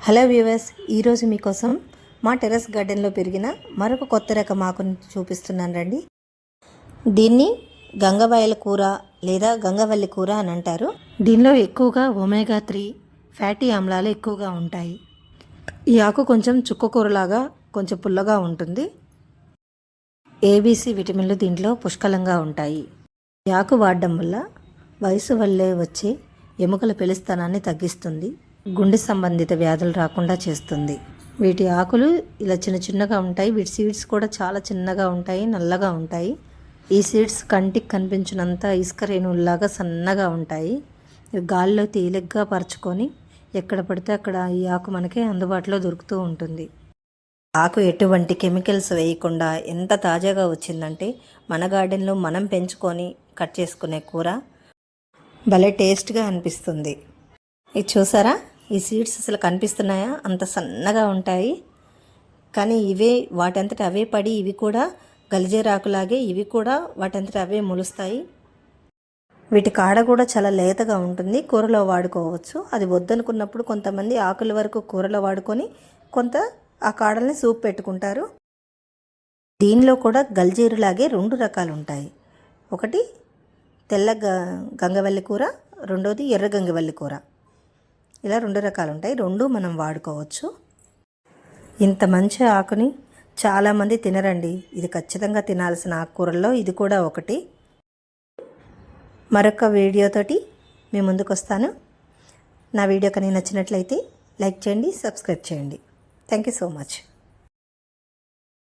Hello viewers, ఈరోజు మీకోసం మా టెర్రస్ గార్డెన్లో పెరిగిన మరొక కొత్త రకం ఆకుని చూపిస్తున్నాను రండి. దీన్ని గంగవాయల కూర లేదా గంగవల్లి కూర అని అంటారు. దీనిలో ఎక్కువగా ఒమేగా 3 ఫ్యాటీ ఆమ్లాలు ఎక్కువగా ఉంటాయి. ఈ ఆకు కొంచెం చుక్కకూరలాగా కొంచెం పుల్లగా ఉంటుంది. ఏబీసీ విటమిన్లు దీంట్లో పుష్కలంగా ఉంటాయి. ఈ ఆకు వాడడం వల్ల వయసు వల్లే వచ్చే ఎముకల పెళుస్తనాన్ని తగ్గిస్తుంది. గుండె సంబంధిత వ్యాధులు రాకుండా చేస్తుంది. వీటి ఆకులు ఇలా చిన్న చిన్నగా ఉంటాయి. వీటి సీడ్స్ కూడా చాలా చిన్నగా ఉంటాయి, నల్లగా ఉంటాయి. ఈ సీడ్స్ కంటికి కనిపించినంత ఇసుక రేణువుల్లాగా సన్నగా ఉంటాయి. గాల్లో తేలిగ్గా పరుచుకొని ఎక్కడ పడితే అక్కడ ఈ ఆకు మనకి అందుబాటులో దొరుకుతూ ఉంటుంది. ఆకు ఎటువంటి కెమికల్స్ వేయకుండా ఎంత తాజాగా వచ్చిందంటే మన గార్డెన్లో మనం పెంచుకొని కట్ చేసుకునే కూర భలే టేస్ట్గా అనిపిస్తుంది. ఇది చూసారా, ఈ సీడ్స్ అసలు కనిపిస్తున్నాయా? అంత సన్నగా ఉంటాయి. కానీ ఇవే వాటంతట అవే పడి ఇవి కూడా గలిజేరాకులాగే ఇవి కూడా వాటంతట అవే మొలుస్తాయి. వీటి కాడ కూడా చాలా లేతగా ఉంటుంది. కూరలో వాడుకోవచ్చు. అది వద్దనుకున్నప్పుడు కొంతమంది ఆకుల వరకు కూరలో వాడుకొని కొంత ఆ కాడల్ని సూప్ పెట్టుకుంటారు. దీనిలో కూడా గల్జీరులాగే 2 రకాలు ఉంటాయి. ఒకటి తెల్ల గంగవల్లి కూర, రెండోది ఎర్ర గంగవల్లి కూర. ఇలా 2 రకాలు ఉంటాయి. 2 మనం వాడుకోవచ్చు. ఇంత మంచి ఆకుని చాలామంది తినరండి. ఇది ఖచ్చితంగా తినాల్సిన ఆకుకూరల్లో ఇది కూడా ఒకటి. మరొక వీడియోతోటి మీ ముందుకు వస్తాను. నా వీడియో కానీ నచ్చినట్లయితే లైక్ చేయండి, సబ్స్క్రైబ్ చేయండి. Thank you so much.